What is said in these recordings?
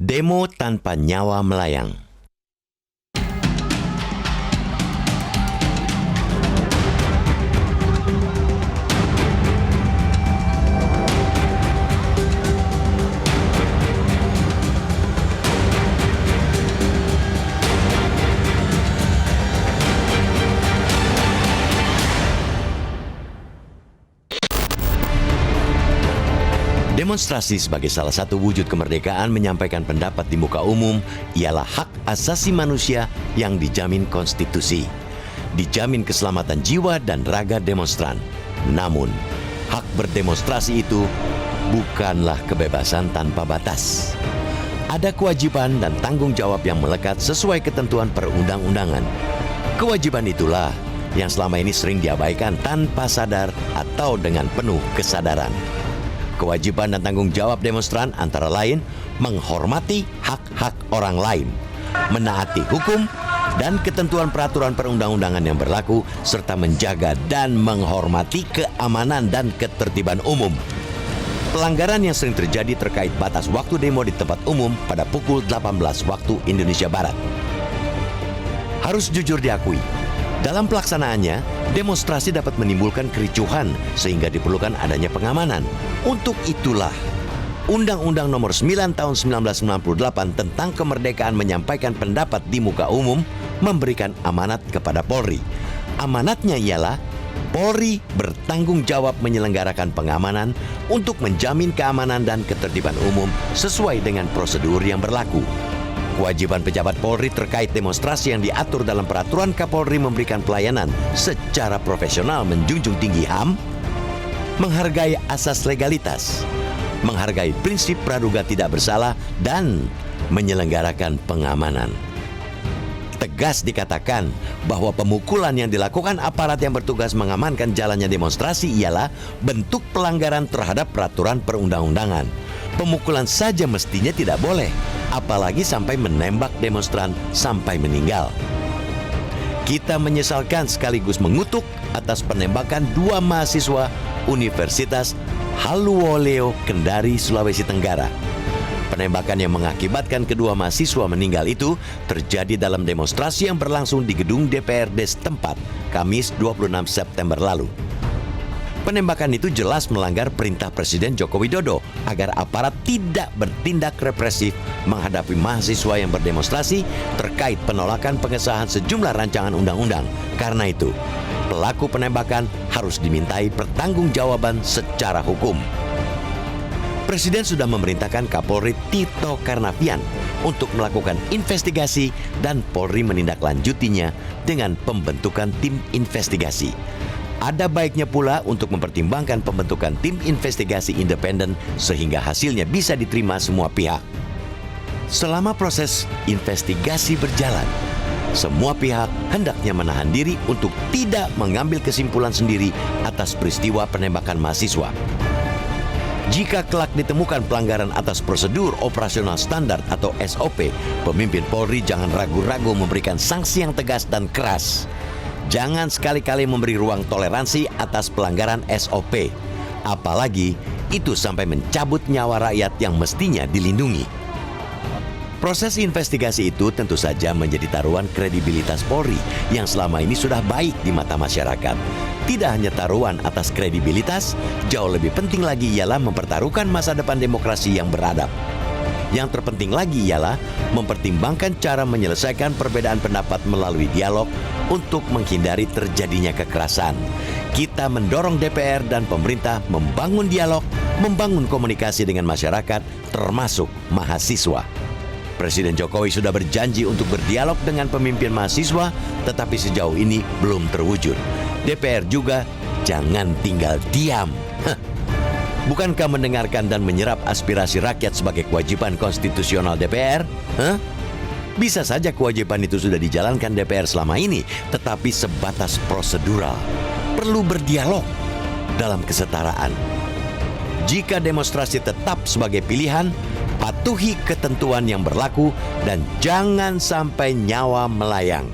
Demo tanpa nyawa melayang. Demonstrasi sebagai salah satu wujud kemerdekaan menyampaikan pendapat di muka umum ialah hak asasi manusia yang dijamin konstitusi. Dijamin keselamatan jiwa dan raga demonstran. Namun, hak berdemonstrasi itu bukanlah kebebasan tanpa batas. Ada kewajiban dan tanggung jawab yang melekat sesuai ketentuan perundang-undangan. Kewajiban itulah yang selama ini sering diabaikan tanpa sadar atau dengan penuh kesadaran. Kewajiban dan tanggung jawab demonstran antara lain menghormati hak-hak orang lain, menaati hukum dan ketentuan peraturan perundang-undangan yang berlaku, serta menjaga dan menghormati keamanan dan ketertiban umum. Pelanggaran yang sering terjadi terkait batas waktu demo di tempat umum pada pukul 18 waktu Indonesia Barat. Harus jujur diakui, dalam pelaksanaannya, demonstrasi dapat menimbulkan kericuhan sehingga diperlukan adanya pengamanan. Untuk itulah, Undang-Undang Nomor 9 Tahun 1998 tentang kemerdekaan menyampaikan pendapat di muka umum memberikan amanat kepada Polri. Amanatnya ialah Polri bertanggung jawab menyelenggarakan pengamanan untuk menjamin keamanan dan ketertiban umum sesuai dengan prosedur yang berlaku. Kewajiban pejabat Polri terkait demonstrasi yang diatur dalam peraturan Kapolri memberikan pelayanan secara profesional, menjunjung tinggi HAM, menghargai asas legalitas, menghargai prinsip praduga tidak bersalah, dan menyelenggarakan pengamanan. Tegas dikatakan bahwa pemukulan yang dilakukan aparat yang bertugas mengamankan jalannya demonstrasi ialah bentuk pelanggaran terhadap peraturan perundang-undangan. Pemukulan saja mestinya tidak boleh, apalagi sampai menembak demonstran sampai meninggal. Kita menyesalkan sekaligus mengutuk atas penembakan 2 mahasiswa Universitas Haluoleo, Kendari, Sulawesi Tenggara. Penembakan yang mengakibatkan kedua mahasiswa meninggal itu terjadi dalam demonstrasi yang berlangsung di gedung DPRD setempat, Kamis 26 September lalu. Penembakan itu jelas melanggar perintah Presiden Joko Widodo agar aparat tidak bertindak represif menghadapi mahasiswa yang berdemonstrasi terkait penolakan pengesahan sejumlah rancangan undang-undang. Karena itu, pelaku penembakan harus dimintai pertanggungjawaban secara hukum. Presiden sudah memerintahkan Kapolri Tito Karnavian untuk melakukan investigasi dan Polri menindaklanjutinya dengan pembentukan tim investigasi. Ada baiknya pula untuk mempertimbangkan pembentukan tim investigasi independen sehingga hasilnya bisa diterima semua pihak. Selama proses investigasi berjalan, semua pihak hendaknya menahan diri untuk tidak mengambil kesimpulan sendiri atas peristiwa penembakan mahasiswa. Jika kelak ditemukan pelanggaran atas prosedur operasional standar atau SOP, pemimpin Polri jangan ragu-ragu memberikan sanksi yang tegas dan keras. Jangan sekali-kali memberi ruang toleransi atas pelanggaran SOP, apalagi itu sampai mencabut nyawa rakyat yang mestinya dilindungi. Proses investigasi itu tentu saja menjadi taruhan kredibilitas Polri yang selama ini sudah baik di mata masyarakat. Tidak hanya taruhan atas kredibilitas, jauh lebih penting lagi ialah mempertaruhkan masa depan demokrasi yang beradab. Yang terpenting lagi ialah mempertimbangkan cara menyelesaikan perbedaan pendapat melalui dialog untuk menghindari terjadinya kekerasan. Kita mendorong DPR dan pemerintah membangun dialog, membangun komunikasi dengan masyarakat, termasuk mahasiswa. Presiden Jokowi sudah berjanji untuk berdialog dengan pemimpin mahasiswa, tetapi sejauh ini belum terwujud. DPR juga jangan tinggal diam. Bukankah mendengarkan dan menyerap aspirasi rakyat sebagai kewajiban konstitusional DPR? Bisa saja kewajiban itu sudah dijalankan DPR selama ini, tetapi sebatas prosedural. Perlu berdialog dalam kesetaraan. Jika demonstrasi tetap sebagai pilihan, patuhi ketentuan yang berlaku dan jangan sampai nyawa melayang.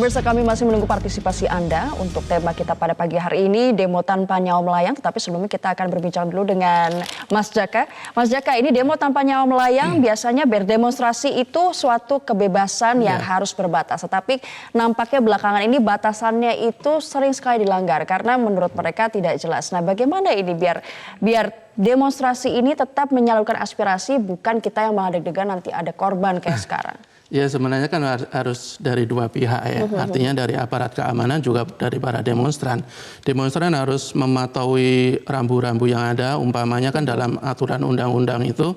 Pemirsa, kami masih menunggu partisipasi Anda untuk tema kita pada pagi hari ini, demo tanpa nyawa melayang. Tetapi sebelumnya kita akan berbincang dulu dengan Mas Jaka. Mas Jaka, ini demo tanpa nyawa melayang biasanya berdemonstrasi itu suatu kebebasan yang harus berbatas. Tetapi nampaknya belakangan ini batasannya itu sering sekali dilanggar karena menurut mereka tidak jelas. Nah, bagaimana ini biar demonstrasi ini tetap menyalurkan aspirasi, bukan kita yang malah deg-degan nanti ada korban kayak sekarang? Ya, sebenarnya kan harus dari dua pihak ya. Artinya dari aparat keamanan juga dari para demonstran. Demonstran harus mematuhi rambu-rambu yang ada. Umpamanya kan dalam aturan undang-undang itu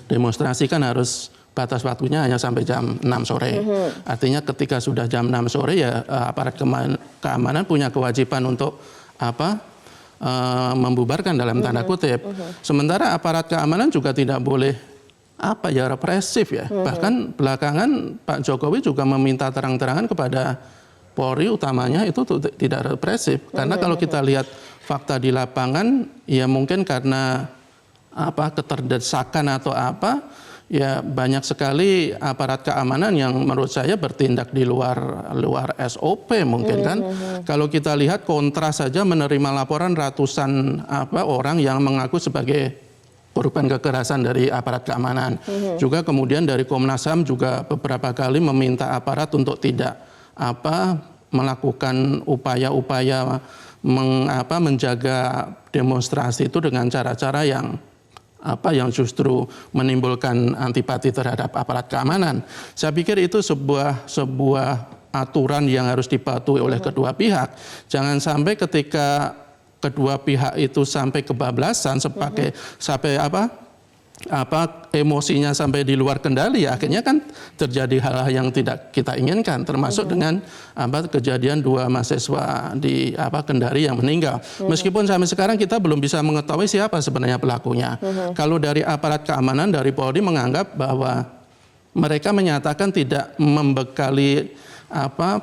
demonstrasi kan harus batas waktunya hanya sampai jam 6 sore. Artinya ketika sudah jam 6 sore ya aparat keamanan punya kewajiban untuk membubarkan dalam tanda kutip. Sementara aparat keamanan juga tidak boleh represif ya. Bahkan belakangan Pak Jokowi juga meminta terang-terangan kepada Polri utamanya itu tidak represif. Karena kalau kita lihat fakta di lapangan ya mungkin karena keterdesakan atau ya banyak sekali aparat keamanan yang menurut saya bertindak di luar SOP mungkin kan. Kalau kita lihat kontras saja menerima laporan ratusan orang yang mengaku sebagai korban kekerasan dari aparat keamanan. Juga kemudian dari Komnas HAM juga beberapa kali meminta aparat untuk tidak melakukan upaya-upaya menjaga demonstrasi itu dengan cara-cara yang justru menimbulkan antipati terhadap aparat keamanan. Saya pikir itu sebuah aturan yang harus dipatuhi oleh kedua pihak. Jangan sampai ketika kedua pihak itu sampai kebablasan, sampai emosinya sampai di luar kendali, akhirnya kan terjadi hal-hal yang tidak kita inginkan, termasuk dengan kejadian 2 mahasiswa di Kendari yang meninggal. Meskipun sampai sekarang kita belum bisa mengetahui siapa sebenarnya pelakunya. Kalau dari aparat keamanan, dari Polri menganggap bahwa mereka menyatakan tidak membekali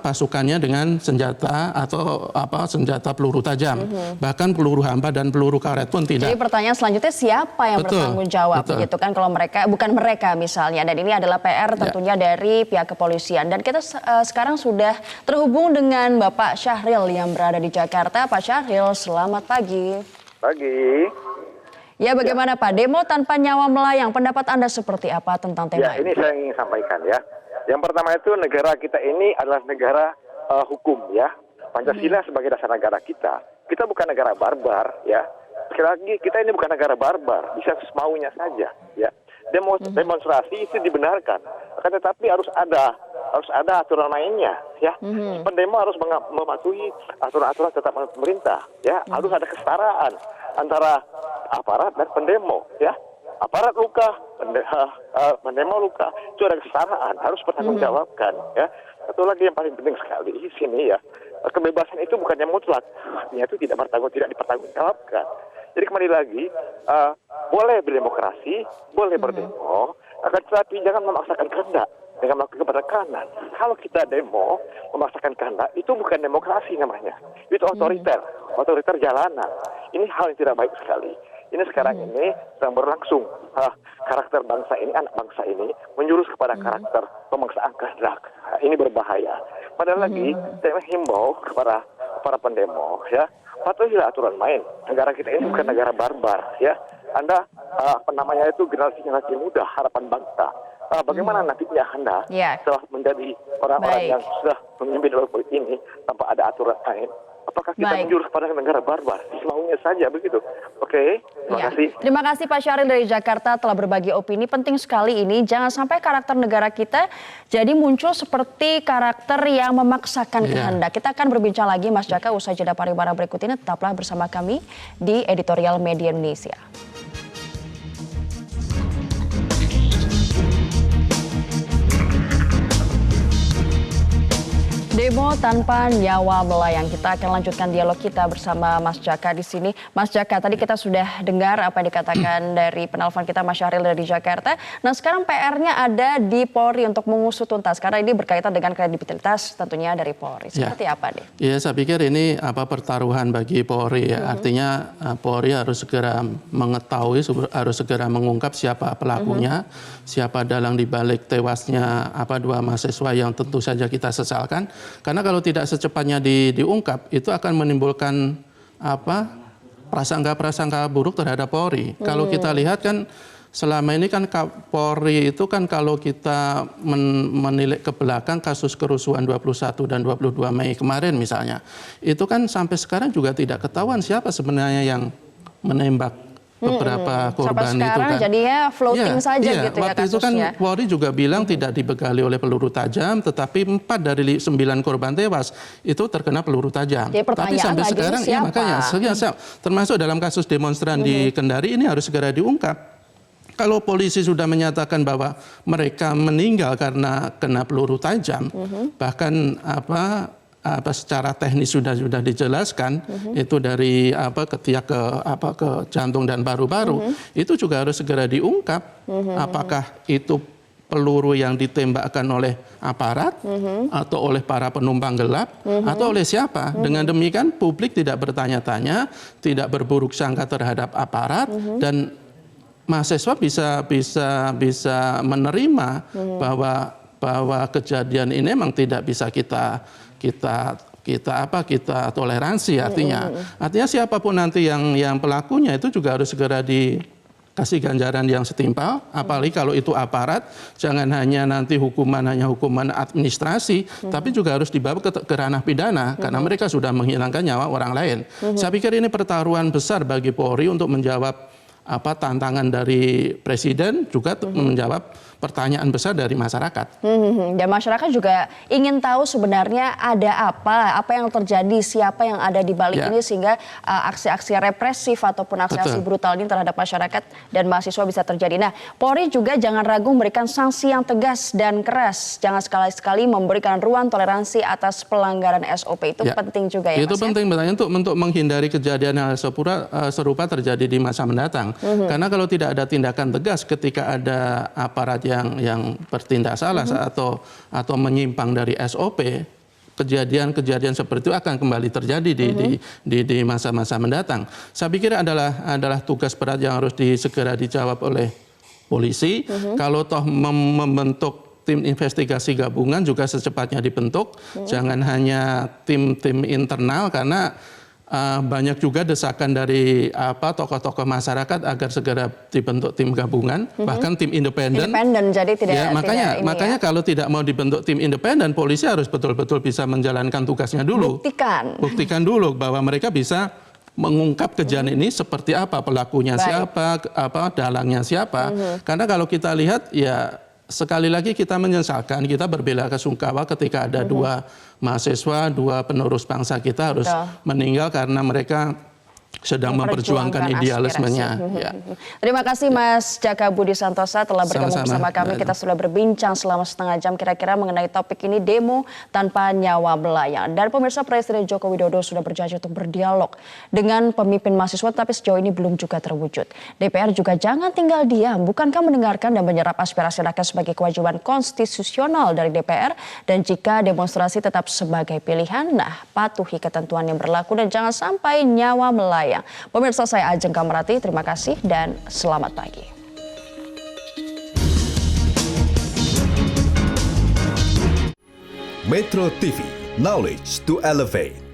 pasukannya dengan senjata atau senjata peluru tajam, bahkan peluru hampa dan peluru karet pun tidak. Jadi pertanyaan selanjutnya siapa yang bertanggung jawab gitu kan kalau bukan mereka misalnya, dan ini adalah PR tentunya dari pihak kepolisian. Dan kita sekarang sudah terhubung dengan Bapak Syahril yang berada di Jakarta. Pak Syahril, selamat pagi. Pagi. Ya, bagaimana Pak, demo tanpa nyawa melayang, pendapat Anda seperti apa tentang tema ini? Saya ingin sampaikan ya. Yang pertama itu negara kita ini adalah negara hukum ya. Pancasila sebagai dasar negara kita. Kita bukan negara barbar ya. Sekali lagi kita ini bukan negara barbar, bisa semaunya saja ya. Demonstrasi itu dibenarkan. Akan tetapi harus ada aturan mainnya ya. Pendemo harus mematuhi aturan-aturan tetap pemerintah ya. Harus ada kesetaraan antara aparat dan pendemo ya. Aparat luka, pendemo luka, itu ada kesetaraan, harus bertanggungjawabkan ya. Satu lagi yang paling penting sekali di sini ya, kebebasan itu bukannya mutlak, artinya itu tidak dipertanggungjawabkan. Jadi kembali lagi, boleh berdemokrasi, boleh berdemo, akan tetapi jangan memaksakan kehendak dengan melakukan penekanan. Kalau kita demo memaksakan kehendak, itu bukan demokrasi namanya, itu otoriter jalanan. Ini hal yang tidak baik sekali. Ini sekarang ini sedang berlangsung karakter bangsa ini, anak bangsa ini menjurus kepada karakter pemaksaan kehendak. Ini berbahaya. Padahal lagi saya menghimbau kepada para pendemo ya, patuhilah aturan main. Negara kita ini bukan negara barbar ya. Anda generasi muda, harapan bangsa. Bagaimana nantinya Anda setelah menjadi orang-orang yang sudah memimpin republik ini tanpa ada aturan main? Apakah kita menjurus pada negara barbar? Semaunya saja begitu. Oke, terima kasih. Terima kasih Pak Syahril dari Jakarta telah berbagi opini. Penting sekali ini, jangan sampai karakter negara kita jadi muncul seperti karakter yang memaksakan kehendak. Kita akan berbincang lagi Mas Jaka usai jeda pariwara berikut ini. Tetaplah bersama kami di Editorial Media Indonesia. Demo tanpa nyawa melayang. Kita akan lanjutkan dialog kita bersama Mas Jaka di sini. Mas Jaka, tadi kita sudah dengar apa yang dikatakan dari penelpon kita Mas Syahril dari Jakarta. Nah, sekarang PR-nya ada di Polri untuk mengusut tuntas karena ini berkaitan dengan kredibilitas tentunya dari Polri. Seperti apa deh? Ya, saya pikir ini pertaruhan bagi Polri ya. Artinya Polri harus segera mengetahui, harus segera mengungkap siapa pelakunya, siapa dalang dibalik tewasnya 2 mahasiswa yang tentu saja kita sesalkan. Karena kalau tidak secepatnya diungkap, itu akan menimbulkan prasangka-prasangka buruk terhadap Polri. Kalau kita lihat kan selama ini kan Polri itu kan kalau kita menilik ke belakang kasus kerusuhan 21 dan 22 Mei kemarin misalnya, itu kan sampai sekarang juga tidak ketahuan siapa sebenarnya yang menembak beberapa korban sampai itu kan. Jadinya floating saja gitu ya waktu itu kan kasusnya. Polri juga bilang tidak dibekali oleh peluru tajam, tetapi 4 dari 9 korban tewas itu terkena peluru tajam. Jadi Tapi sampai lagi sekarang ya makanya termasuk dalam kasus demonstran di Kendari ini harus segera diungkap. Kalau polisi sudah menyatakan bahwa mereka meninggal karena kena peluru tajam, bahkan secara teknis sudah dijelaskan itu dari ketiak ke jantung dan paru-paru, itu juga harus segera diungkap apakah itu peluru yang ditembakkan oleh aparat atau oleh para penumpang gelap atau oleh siapa. Dengan demikian publik tidak bertanya-tanya, tidak berburuk sangka terhadap aparat, dan mahasiswa bisa menerima bahwa kejadian ini memang tidak bisa kita toleransi. Artinya siapapun nanti yang pelakunya itu juga harus segera dikasih ganjaran yang setimpal, apalagi kalau itu aparat. Jangan hanya nanti hukuman administrasi, tapi juga harus dibawa ke ranah pidana karena mereka sudah menghilangkan nyawa orang lain. Saya pikir ini pertaruhan besar bagi Polri untuk menjawab tantangan dari Presiden, juga menjawab pertanyaan besar dari masyarakat. Dan masyarakat juga ingin tahu sebenarnya ada apa yang terjadi, siapa yang ada di balik ini sehingga aksi-aksi represif ataupun aksi-aksi brutal ini terhadap masyarakat dan mahasiswa bisa terjadi. Nah, Polri juga jangan ragu memberikan sanksi yang tegas dan keras. Jangan sekali-sekali memberikan ruang toleransi atas pelanggaran SOP. Itu penting juga ya, Itu Mas, penting untuk menghindari kejadian hal serupa terjadi di masa mendatang. Karena kalau tidak ada tindakan tegas ketika ada aparat yang bertindak salah atau menyimpang dari SOP, kejadian-kejadian seperti itu akan kembali terjadi di masa-masa mendatang. Saya pikir adalah tugas berat yang harus segera dijawab oleh polisi. Kalau toh membentuk tim investigasi gabungan juga secepatnya dibentuk, jangan hanya tim internal, karena banyak juga desakan dari tokoh-tokoh masyarakat agar segera dibentuk tim gabungan, bahkan tim independen. Jadi tidak. Makanya kalau tidak mau dibentuk tim independen, polisi harus betul-betul bisa menjalankan tugasnya dulu. Buktikan dulu bahwa mereka bisa mengungkap kejadian ini seperti apa, pelakunya siapa, dalangnya siapa. Karena kalau kita lihat sekali lagi kita menyesalkan, kita berbela-sungkawa ketika ada 2 mahasiswa, 2 penerus bangsa kita harus meninggal karena mereka sedang memperjuangkan idealismenya. Terima kasih Mas Jaka Budi Santosa telah bergabung bersama kami. Kita sudah berbincang selama setengah jam kira-kira mengenai topik ini, demo tanpa nyawa melayang. Dan pemirsa, Presiden Joko Widodo sudah berjanji untuk berdialog dengan pemimpin mahasiswa, tapi sejauh ini belum juga terwujud. DPR juga jangan tinggal diam. Bukankah mendengarkan dan menyerap aspirasi rakyat sebagai kewajiban konstitusional dari DPR? Dan jika demonstrasi tetap sebagai pilihan, patuhi ketentuan yang berlaku dan jangan sampai nyawa melayang. Pemirsa, saya Ajeng Kamerati, terima kasih dan selamat pagi. Metro TV, knowledge to elevate.